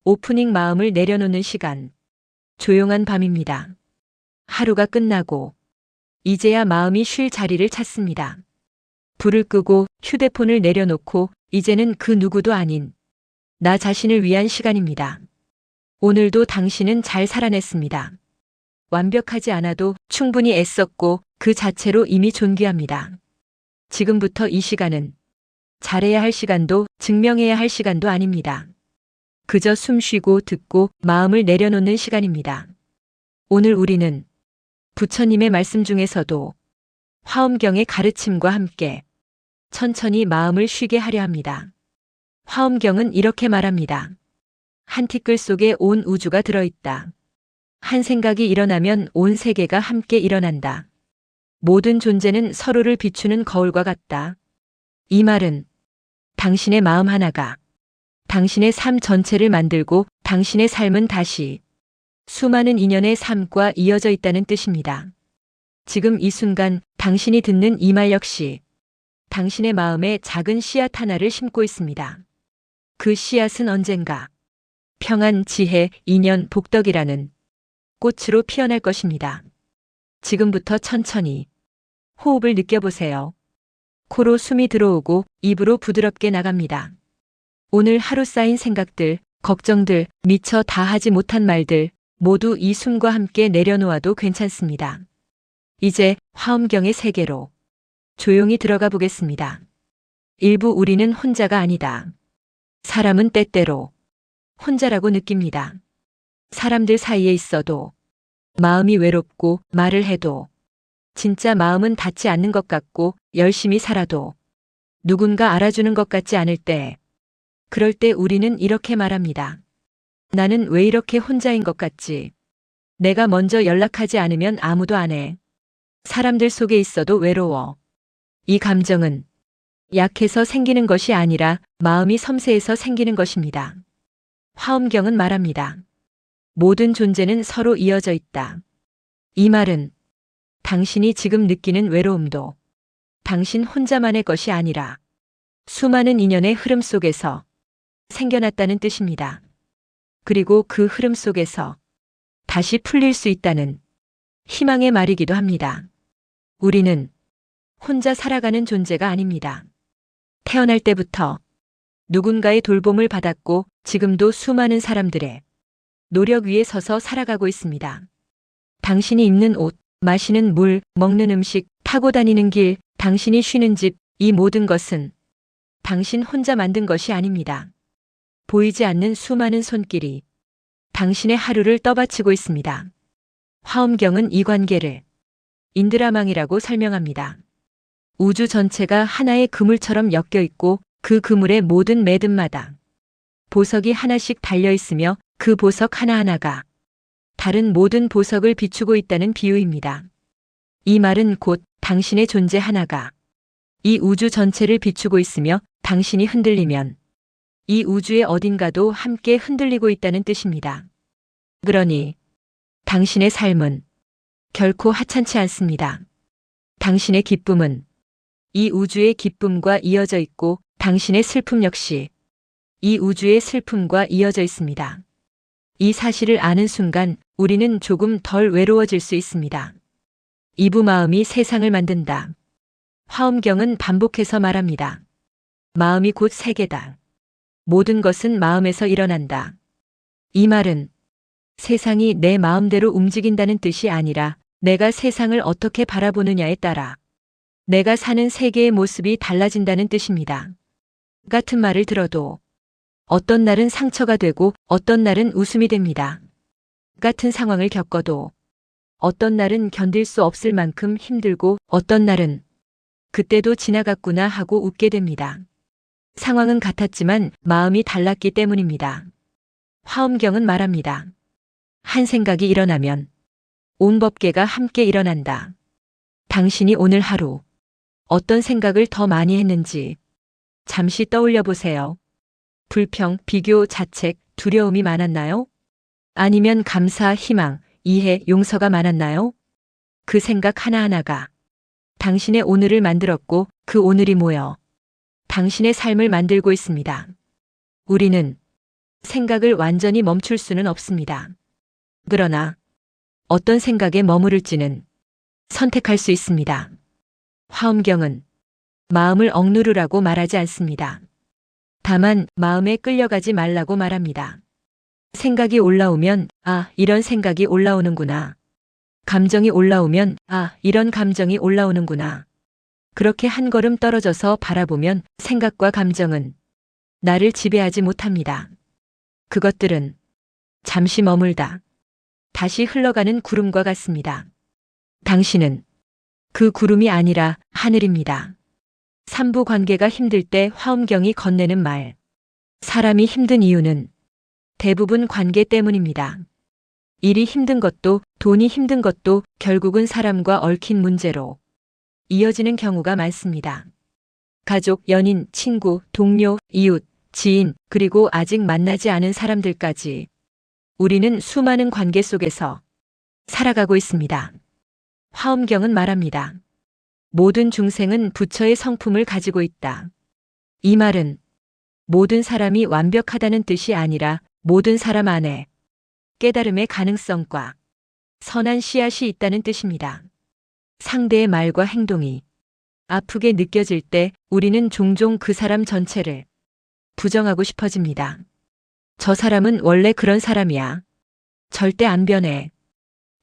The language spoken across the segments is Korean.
오프닝 마음을 내려놓는 시간. 조용한 밤입니다. 하루가 끝나고 이제야 마음이 쉴 자리를 찾습니다. 불을 끄고 휴대폰을 내려놓고 이제는 그 누구도 아닌 나 자신을 위한 시간입니다. 오늘도 당신은 잘 살아냈습니다. 완벽하지 않아도 충분히 애썼고 그 자체로 이미 존귀합니다. 지금부터 이 시간은 잘해야 할 시간도 증명해야 할 시간도 아닙니다. 그저 숨 쉬고 듣고 마음을 내려놓는 시간입니다. 오늘 우리는 부처님의 말씀 중에서도 화엄경의 가르침과 함께 천천히 마음을 쉬게 하려 합니다. 화엄경은 이렇게 말합니다. 한 티끌 속에 온 우주가 들어있다. 한 생각이 일어나면 온 세계가 함께 일어난다. 모든 존재는 서로를 비추는 거울과 같다. 이 말은 당신의 마음 하나가 당신의 삶 전체를 만들고 당신의 삶은 다시 수많은 인연의 삶과 이어져 있다는 뜻입니다. 지금 이 순간 당신이 듣는 이 말 역시 당신의 마음에 작은 씨앗 하나를 심고 있습니다. 그 씨앗은 언젠가 평안, 지혜, 인연, 복덕이라는 꽃으로 피어날 것입니다. 지금부터 천천히 호흡을 느껴보세요. 코로 숨이 들어오고 입으로 부드럽게 나갑니다. 오늘 하루 쌓인 생각들, 걱정들, 미처 다 하지 못한 말들 모두 이 숨과 함께 내려놓아도 괜찮습니다. 이제 화엄경의 세계로 조용히 들어가 보겠습니다. 일부 우리는 혼자가 아니다. 사람은 때때로 혼자라고 느낍니다. 사람들 사이에 있어도 마음이 외롭고 말을 해도 진짜 마음은 닿지 않는 것 같고 열심히 살아도 누군가 알아주는 것 같지 않을 때 그럴 때 우리는 이렇게 말합니다. 나는 왜 이렇게 혼자인 것 같지? 내가 먼저 연락하지 않으면 아무도 안 해. 사람들 속에 있어도 외로워. 이 감정은 약해서 생기는 것이 아니라 마음이 섬세해서 생기는 것입니다. 화엄경은 말합니다. 모든 존재는 서로 이어져 있다. 이 말은 당신이 지금 느끼는 외로움도 당신 혼자만의 것이 아니라 수많은 인연의 흐름 속에서 생겨났다는 뜻입니다. 그리고 그 흐름 속에서 다시 풀릴 수 있다는 희망의 말이기도 합니다. 우리는 혼자 살아가는 존재가 아닙니다. 태어날 때부터 누군가의 돌봄을 받았고 지금도 수많은 사람들의 노력 위에 서서 살아가고 있습니다. 당신이 입는 옷, 마시는 물, 먹는 음식, 타고 다니는 길, 당신이 쉬는 집, 이 모든 것은 당신 혼자 만든 것이 아닙니다. 보이지 않는 수많은 손길이 당신의 하루를 떠받치고 있습니다. 화엄경은 이 관계를 인드라망이라고 설명합니다. 우주 전체가 하나의 그물처럼 엮여 있고 그 그물의 모든 매듭마다 보석이 하나씩 달려 있으며 그 보석 하나하나가 다른 모든 보석을 비추고 있다는 비유입니다. 이 말은 곧 당신의 존재 하나가 이 우주 전체를 비추고 있으며 당신이 흔들리면 이 우주의 어딘가도 함께 흔들리고 있다는 뜻입니다. 그러니 당신의 삶은 결코 하찮지 않습니다. 당신의 기쁨은 이 우주의 기쁨과 이어져 있고 당신의 슬픔 역시 이 우주의 슬픔과 이어져 있습니다. 이 사실을 아는 순간 우리는 조금 덜 외로워질 수 있습니다. 이부 마음이 세상을 만든다. 화엄경은 반복해서 말합니다. 마음이 곧 세계다. 모든 것은 마음에서 일어난다. 이 말은 세상이 내 마음대로 움직인다는 뜻이 아니라 내가 세상을 어떻게 바라보느냐에 따라 내가 사는 세계의 모습이 달라진다는 뜻입니다. 같은 말을 들어도 어떤 날은 상처가 되고 어떤 날은 웃음이 됩니다. 같은 상황을 겪어도 어떤 날은 견딜 수 없을 만큼 힘들고 어떤 날은 그때도 지나갔구나 하고 웃게 됩니다. 상황은 같았지만 마음이 달랐기 때문입니다. 화엄경은 말합니다. 한 생각이 일어나면 온 법계가 함께 일어난다. 당신이 오늘 하루 어떤 생각을 더 많이 했는지 잠시 떠올려 보세요. 불평, 비교, 자책, 두려움이 많았나요? 아니면 감사, 희망, 이해, 용서가 많았나요? 그 생각 하나하나가 당신의 오늘을 만들었고 그 오늘이 모여 당신의 삶을 만들고 있습니다. 우리는 생각을 완전히 멈출 수는 없습니다. 그러나 어떤 생각에 머무를지는 선택할 수 있습니다. 화엄경은 마음을 억누르라고 말하지 않습니다. 다만 마음에 끌려가지 말라고 말합니다. 생각이 올라오면 이런 생각이 올라오는구나. 감정이 올라오면 이런 감정이 올라오는구나. 그렇게 한 걸음 떨어져서 바라보면 생각과 감정은 나를 지배하지 못합니다. 그것들은 잠시 머물다 다시 흘러가는 구름과 같습니다. 당신은 그 구름이 아니라 하늘입니다. 삼부 관계가 힘들 때 화엄경이 건네는 말. 사람이 힘든 이유는 대부분 관계 때문입니다. 일이 힘든 것도 돈이 힘든 것도 결국은 사람과 얽힌 문제로 이어지는 경우가 많습니다. 가족, 연인, 친구, 동료, 이웃, 지인, 그리고 아직 만나지 않은 사람들까지 우리는 수많은 관계 속에서 살아가고 있습니다. 화엄경은 말합니다. 모든 중생은 부처의 성품을 가지고 있다. 이 말은 모든 사람이 완벽하다는 뜻이 아니라 모든 사람 안에 깨달음의 가능성과 선한 씨앗이 있다는 뜻입니다. 상대의 말과 행동이 아프게 느껴질 때 우리는 종종 그 사람 전체를 부정하고 싶어집니다. 저 사람은 원래 그런 사람이야. 절대 안 변해.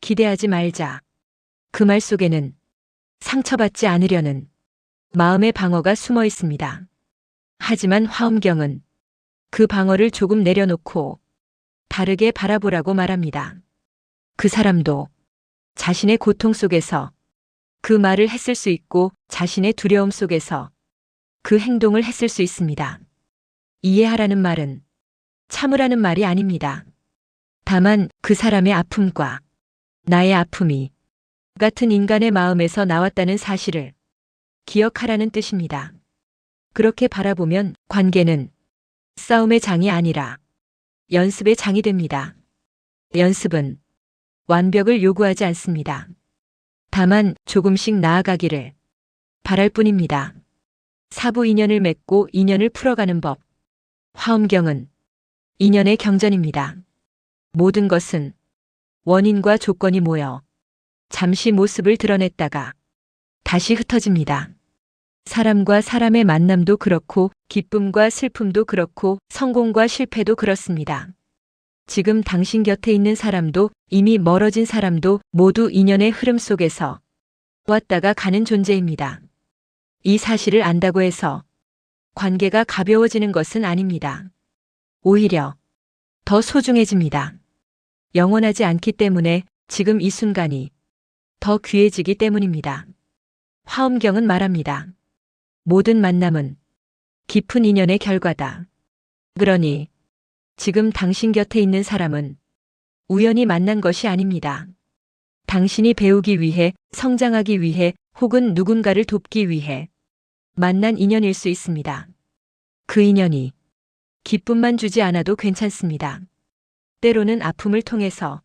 기대하지 말자. 그 말 속에는 상처받지 않으려는 마음의 방어가 숨어 있습니다. 하지만 화엄경은 그 방어를 조금 내려놓고 다르게 바라보라고 말합니다. 그 사람도 자신의 고통 속에서 그 말을 했을 수 있고 자신의 두려움 속에서 그 행동을 했을 수 있습니다. 이해하라는 말은 참으라는 말이 아닙니다. 다만 그 사람의 아픔과 나의 아픔이 같은 인간의 마음에서 나왔다는 사실을 기억하라는 뜻입니다. 그렇게 바라보면 관계는 싸움의 장이 아니라 연습의 장이 됩니다. 연습은 완벽을 요구하지 않습니다. 다만 조금씩 나아가기를 바랄 뿐입니다. 사부 인연을 맺고 인연을 풀어가는 법. 화엄경은 인연의 경전입니다. 모든 것은 원인과 조건이 모여 잠시 모습을 드러냈다가 다시 흩어집니다. 사람과 사람의 만남도 그렇고 기쁨과 슬픔도 그렇고 성공과 실패도 그렇습니다. 지금 당신 곁에 있는 사람도 이미 멀어진 사람도 모두 인연의 흐름 속에서 왔다가 가는 존재입니다. 이 사실을 안다고 해서 관계가 가벼워지는 것은 아닙니다. 오히려 더 소중해집니다. 영원하지 않기 때문에 지금 이 순간이 더 귀해지기 때문입니다. 화엄경은 말합니다. 모든 만남은 깊은 인연의 결과다. 그러니 지금 당신 곁에 있는 사람은 우연히 만난 것이 아닙니다. 당신이 배우기 위해, 성장하기 위해, 혹은 누군가를 돕기 위해 만난 인연일 수 있습니다. 그 인연이 기쁨만 주지 않아도 괜찮습니다. 때로는 아픔을 통해서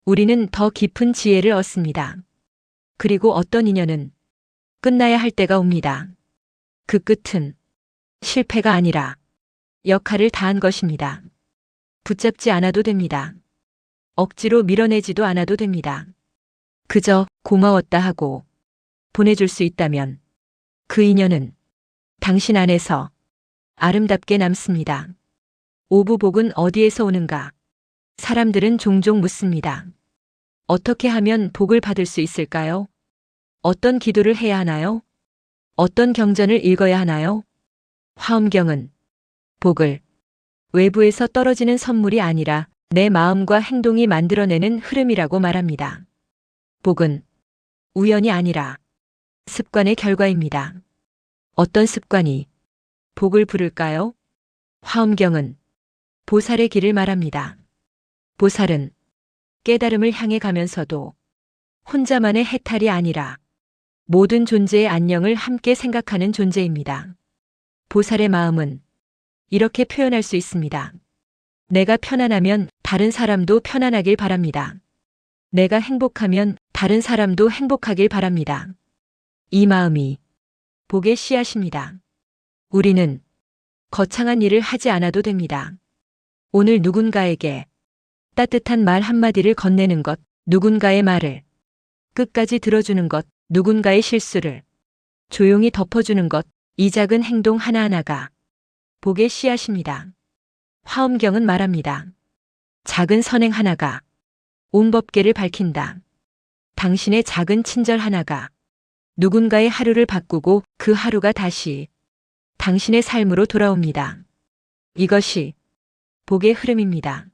우리는 더 깊은 지혜를 얻습니다. 그리고 어떤 인연은 끝나야 할 때가 옵니다. 그 끝은 실패가 아니라 역할을 다한 것입니다. 붙잡지 않아도 됩니다. 억지로 밀어내지도 않아도 됩니다. 그저 고마웠다 하고 보내줄 수 있다면 그 인연은 당신 안에서 아름답게 남습니다. 오부복은 어디에서 오는가? 사람들은 종종 묻습니다. 어떻게 하면 복을 받을 수 있을까요? 어떤 기도를 해야 하나요? 어떤 경전을 읽어야 하나요? 화엄경은 복을 외부에서 떨어지는 선물이 아니라 내 마음과 행동이 만들어내는 흐름이라고 말합니다. 복은 우연이 아니라 습관의 결과입니다. 어떤 습관이 복을 부를까요? 화엄경은 보살의 길을 말합니다. 보살은 깨달음을 향해 가면서도 혼자만의 해탈이 아니라 모든 존재의 안녕을 함께 생각하는 존재입니다. 보살의 마음은 이렇게 표현할 수 있습니다. 내가 편안하면 다른 사람도 편안하길 바랍니다. 내가 행복하면 다른 사람도 행복하길 바랍니다. 이 마음이 복의 씨앗입니다. 우리는 거창한 일을 하지 않아도 됩니다. 오늘 누군가에게 따뜻한 말 한마디를 건네는 것, 누군가의 말을 끝까지 들어주는 것, 누군가의 실수를 조용히 덮어주는 것, 이 작은 행동 하나하나가 복의 씨앗입니다. 화엄경은 말합니다. 작은 선행 하나가 온 법계를 밝힌다. 당신의 작은 친절 하나가 누군가의 하루를 바꾸고 그 하루가 다시 당신의 삶으로 돌아옵니다. 이것이 복의 흐름입니다.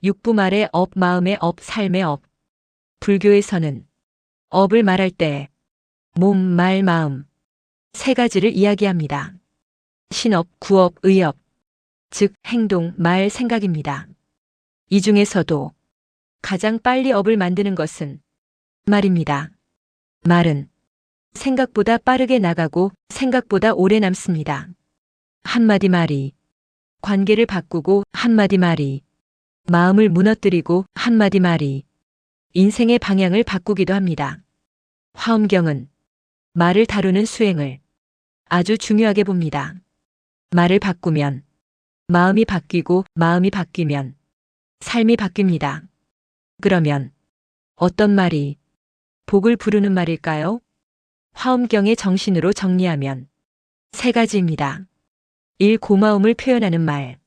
육부 말의 업, 마음의 업, 삶의 업. 불교에서는 업을 말할 때 몸, 말, 마음 세 가지를 이야기합니다. 신업, 구업, 의업, 즉 행동, 말, 생각입니다. 이 중에서도 가장 빨리 업을 만드는 것은 말입니다. 말은 생각보다 빠르게 나가고 생각보다 오래 남습니다. 한마디 말이 관계를 바꾸고 한마디 말이 마음을 무너뜨리고 한마디 말이 인생의 방향을 바꾸기도 합니다. 화엄경은 말을 다루는 수행을 아주 중요하게 봅니다. 말을 바꾸면 마음이 바뀌고 마음이 바뀌면 삶이 바뀝니다. 그러면 어떤 말이 복을 부르는 말일까요? 화엄경의 정신으로 정리하면 세 가지입니다. 1. 고마움을 표현하는 말.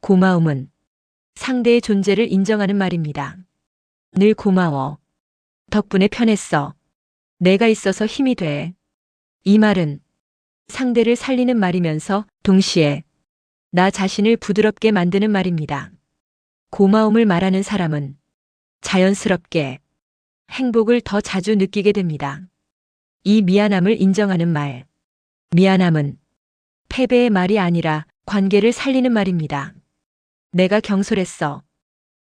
고마움은 상대의 존재를 인정하는 말입니다. 늘 고마워. 덕분에 편했어. 내가 있어서 힘이 돼. 이 말은 상대를 살리는 말이면서 동시에 나 자신을 부드럽게 만드는 말입니다. 고마움을 말하는 사람은 자연스럽게 행복을 더 자주 느끼게 됩니다. 이 미안함을 인정하는 말. 미안함은 패배의 말이 아니라 관계를 살리는 말입니다. 내가 경솔했어.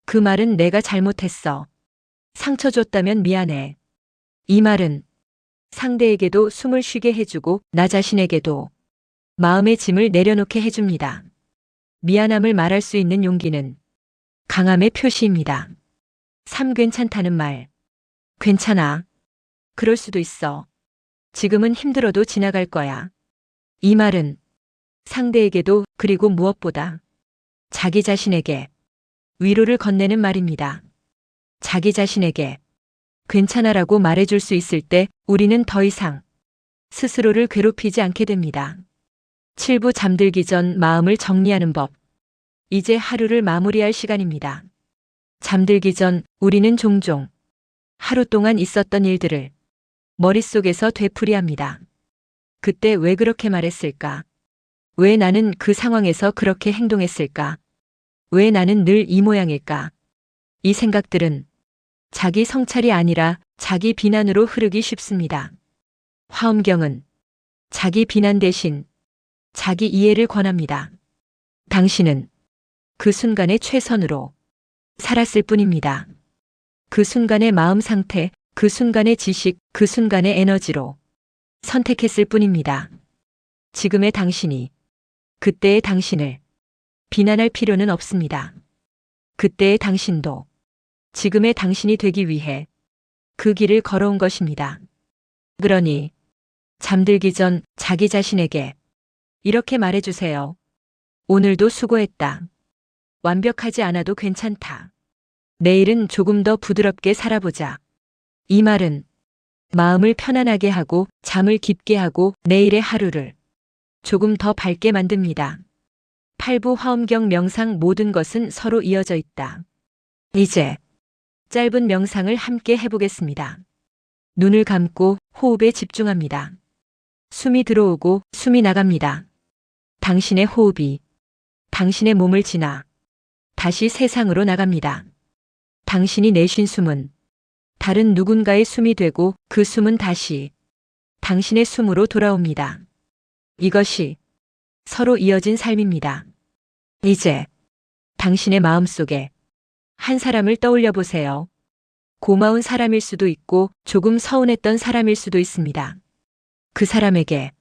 그 말은 내가 잘못했어. 상처 줬다면 미안해. 이 말은 상대에게도 숨을 쉬게 해주고 나 자신에게도 마음의 짐을 내려놓게 해줍니다. 미안함을 말할 수 있는 용기는 강함의 표시입니다. 3. 괜찮다는 말. 괜찮아. 그럴 수도 있어. 지금은 힘들어도 지나갈 거야. 이 말은 상대에게도 그리고 무엇보다 자기 자신에게 위로를 건네는 말입니다. 자기 자신에게 괜찮아라고 말해줄 수 있을 때 우리는 더 이상 스스로를 괴롭히지 않게 됩니다. 7부 잠들기 전 마음을 정리하는 법. 이제 하루를 마무리할 시간입니다. 잠들기 전 우리는 종종 하루 동안 있었던 일들을 머릿속에서 되풀이합니다. 그때 왜 그렇게 말했을까? 왜 나는 그 상황에서 그렇게 행동했을까? 왜 나는 늘 이 모양일까? 이 생각들은 자기 성찰이 아니라 자기 비난으로 흐르기 쉽습니다. 화엄경은 자기 비난 대신 자기 이해를 권합니다. 당신은 그 순간의 최선으로 살았을 뿐입니다. 그 순간의 마음 상태, 그 순간의 지식, 그 순간의 에너지로 선택했을 뿐입니다. 지금의 당신이 그때의 당신을 비난할 필요는 없습니다. 그때의 당신도 지금의 당신이 되기 위해 그 길을 걸어온 것입니다. 그러니 잠들기 전 자기 자신에게 이렇게 말해주세요. 오늘도 수고했다. 완벽하지 않아도 괜찮다. 내일은 조금 더 부드럽게 살아보자. 이 말은 마음을 편안하게 하고 잠을 깊게 하고 내일의 하루를 조금 더 밝게 만듭니다. 8부 화엄경 명상. 모든 것은 서로 이어져 있다. 이제 짧은 명상을 함께 해보겠습니다. 눈을 감고 호흡에 집중합니다. 숨이 들어오고 숨이 나갑니다. 당신의 호흡이 당신의 몸을 지나 다시 세상으로 나갑니다. 당신이 내쉰 숨은 다른 누군가의 숨이 되고 그 숨은 다시 당신의 숨으로 돌아옵니다. 이것이 서로 이어진 삶입니다. 이제 당신의 마음속에 한 사람을 떠올려 보세요. 고마운 사람일 수도 있고 조금 서운했던 사람일 수도 있습니다. 그 사람에게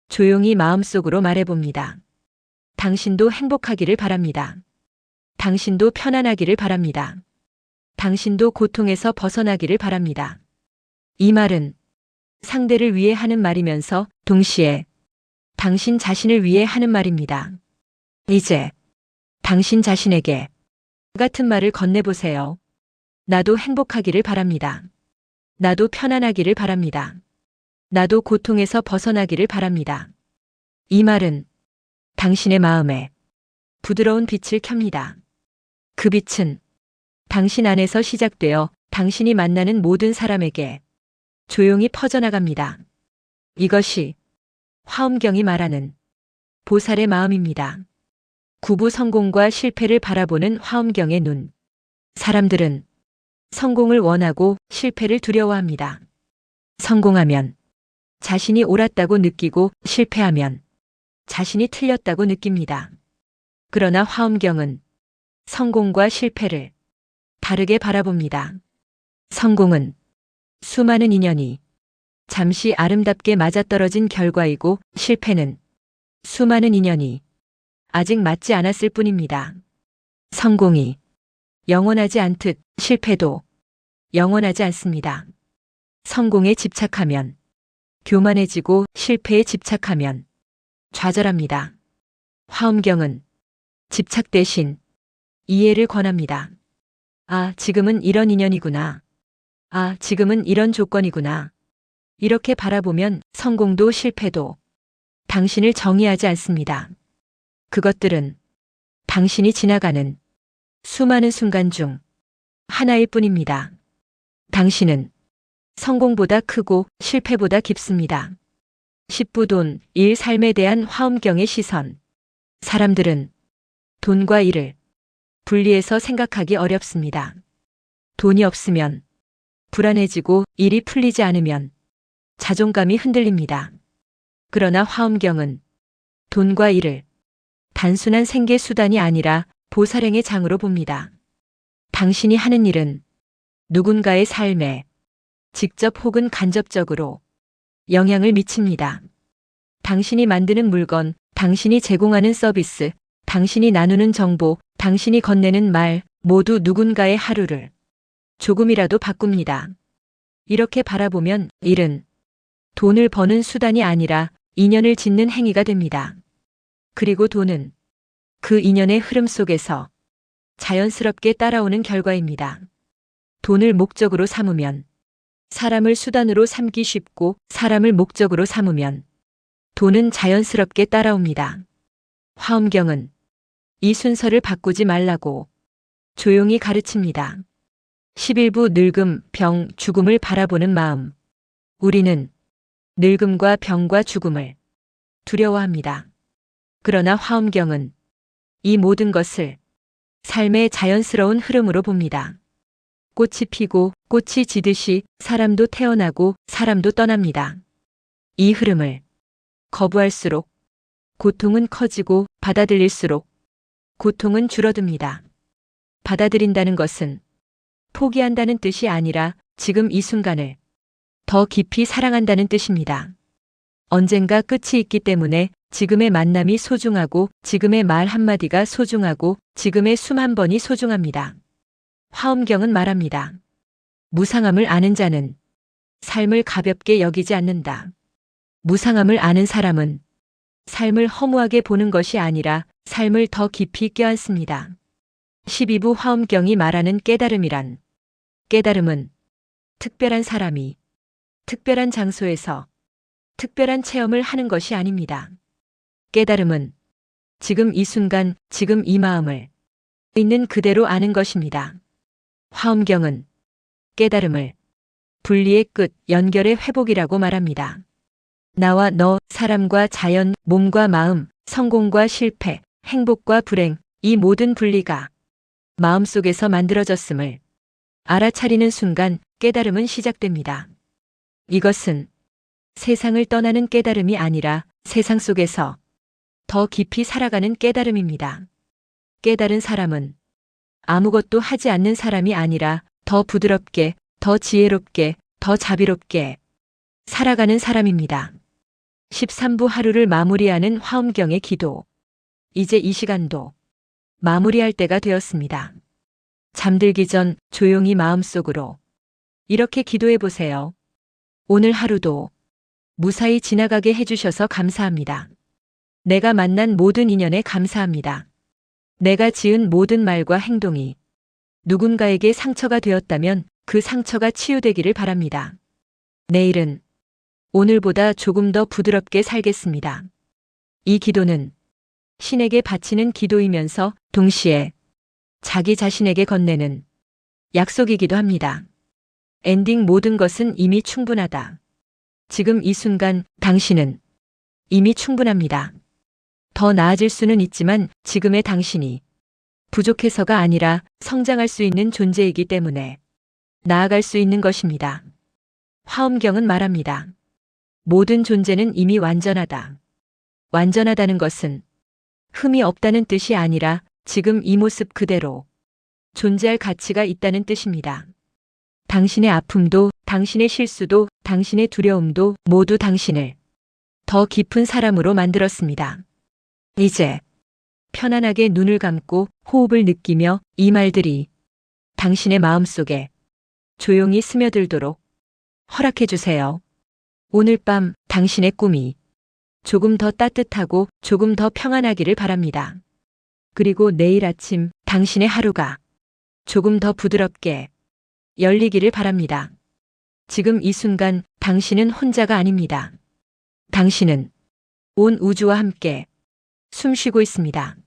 조용히 마음속으로 말해봅니다. 당신도 행복하기를 바랍니다. 당신도 편안하기를 바랍니다. 당신도 고통에서 벗어나기를 바랍니다. 이 말은 상대를 위해 하는 말이면서 동시에 당신 자신을 위해 하는 말입니다. 이제 당신 자신에게 같은 말을 건네보세요. 나도 행복하기를 바랍니다. 나도 편안하기를 바랍니다. 나도 고통에서 벗어나기를 바랍니다. 이 말은 당신의 마음에 부드러운 빛을 켭니다. 그 빛은 당신 안에서 시작되어 당신이 만나는 모든 사람에게 조용히 퍼져나갑니다. 이것이 화엄경이 말하는 보살의 마음입니다. 구부 성공과 실패를 바라보는 화엄경의 눈. 사람들은 성공을 원하고 실패를 두려워합니다. 성공하면 자신이 옳았다고 느끼고 실패하면 자신이 틀렸다고 느낍니다. 그러나 화엄경은 성공과 실패를 다르게 바라봅니다. 성공은 수많은 인연이 잠시 아름답게 맞아떨어진 결과이고 실패는 수많은 인연이 아직 맞지 않았을 뿐입니다. 성공이 영원하지 않듯 실패도 영원하지 않습니다. 성공에 집착하면 교만해지고 실패에 집착하면 좌절합니다. 화엄경은 집착 대신 이해를 권합니다. 아, 지금은 이런 인연이구나. 아, 지금은 이런 조건이구나. 이렇게 바라보면 성공도 실패도 당신을 정의하지 않습니다. 그것들은 당신이 지나가는 수많은 순간 중 하나일 뿐입니다. 당신은 성공보다 크고 실패보다 깊습니다. 십부 돈, 일, 삶에 대한 화엄경의 시선. 사람들은 돈과 일을 분리해서 생각하기 어렵습니다. 돈이 없으면 불안해지고 일이 풀리지 않으면 자존감이 흔들립니다. 그러나 화엄경은 돈과 일을 단순한 생계 수단이 아니라 보살행의 장으로 봅니다. 당신이 하는 일은 누군가의 삶에 직접 혹은 간접적으로 영향을 미칩니다. 당신이 만드는 물건, 당신이 제공하는 서비스, 당신이 나누는 정보, 당신이 건네는 말, 모두 누군가의 하루를 조금이라도 바꿉니다. 이렇게 바라보면 일은 돈을 버는 수단이 아니라 인연을 짓는 행위가 됩니다. 그리고 돈은 그 인연의 흐름 속에서 자연스럽게 따라오는 결과입니다. 돈을 목적으로 삼으면 사람을 수단으로 삼기 쉽고 사람을 목적으로 삼으면 돈은 자연스럽게 따라옵니다. 화엄경은 이 순서를 바꾸지 말라고 조용히 가르칩니다. 11부 늙음, 병, 죽음을 바라보는 마음. 우리는 늙음과 병과 죽음을 두려워합니다. 그러나 화엄경은 이 모든 것을 삶의 자연스러운 흐름으로 봅니다. 꽃이 피고 꽃이 지듯이 사람도 태어나고 사람도 떠납니다. 이 흐름을 거부할수록 고통은 커지고 받아들일수록 고통은 줄어듭니다. 받아들인다는 것은 포기한다는 뜻이 아니라 지금 이 순간을 더 깊이 사랑한다는 뜻입니다. 언젠가 끝이 있기 때문에 지금의 만남이 소중하고 지금의 말 한마디가 소중하고 지금의 숨 한 번이 소중합니다. 화엄경은 말합니다. 무상함을 아는 자는 삶을 가볍게 여기지 않는다. 무상함을 아는 사람은 삶을 허무하게 보는 것이 아니라 삶을 더 깊이 껴안습니다. 12부 화엄경이 말하는 깨달음이란 깨달음은 특별한 사람이 특별한 장소에서 특별한 체험을 하는 것이 아닙니다. 깨달음은 지금 이 순간, 지금 이 마음을 있는 그대로 아는 것입니다. 화엄경은 깨달음을 분리의 끝, 연결의 회복이라고 말합니다. 나와 너, 사람과 자연, 몸과 마음, 성공과 실패, 행복과 불행, 이 모든 분리가 마음속에서 만들어졌음을 알아차리는 순간 깨달음은 시작됩니다. 이것은 세상을 떠나는 깨달음이 아니라 세상 속에서 더 깊이 살아가는 깨달음입니다. 깨달은 사람은 아무것도 하지 않는 사람이 아니라 더 부드럽게, 더 지혜롭게, 더 자비롭게 살아가는 사람입니다. 13부 하루를 마무리하는 화엄경의 기도. 이제 이 시간도 마무리할 때가 되었습니다. 잠들기 전 조용히 마음속으로 이렇게 기도해 보세요. 오늘 하루도 무사히 지나가게 해주셔서 감사합니다. 내가 만난 모든 인연에 감사합니다. 내가 지은 모든 말과 행동이 누군가에게 상처가 되었다면 그 상처가 치유되기를 바랍니다. 내일은 오늘보다 조금 더 부드럽게 살겠습니다. 이 기도는 신에게 바치는 기도이면서 동시에 자기 자신에게 건네는 약속이기도 합니다. 엔딩 모든 것은 이미 충분하다. 지금 이 순간 당신은 이미 충분합니다. 더 나아질 수는 있지만 지금의 당신이 부족해서가 아니라 성장할 수 있는 존재이기 때문에 나아갈 수 있는 것입니다. 화엄경은 말합니다. 모든 존재는 이미 완전하다. 완전하다는 것은 흠이 없다는 뜻이 아니라 지금 이 모습 그대로 존재할 가치가 있다는 뜻입니다. 당신의 아픔도, 당신의 실수도, 당신의 두려움도 모두 당신을 더 깊은 사람으로 만들었습니다. 이제 편안하게 눈을 감고 호흡을 느끼며 이 말들이 당신의 마음속에 조용히 스며들도록 허락해 주세요. 오늘 밤 당신의 꿈이 조금 더 따뜻하고 조금 더 평안하기를 바랍니다. 그리고 내일 아침 당신의 하루가 조금 더 부드럽게 열리기를 바랍니다. 지금 이 순간 당신은 혼자가 아닙니다. 당신은 온 우주와 함께 숨쉬고 있습니다.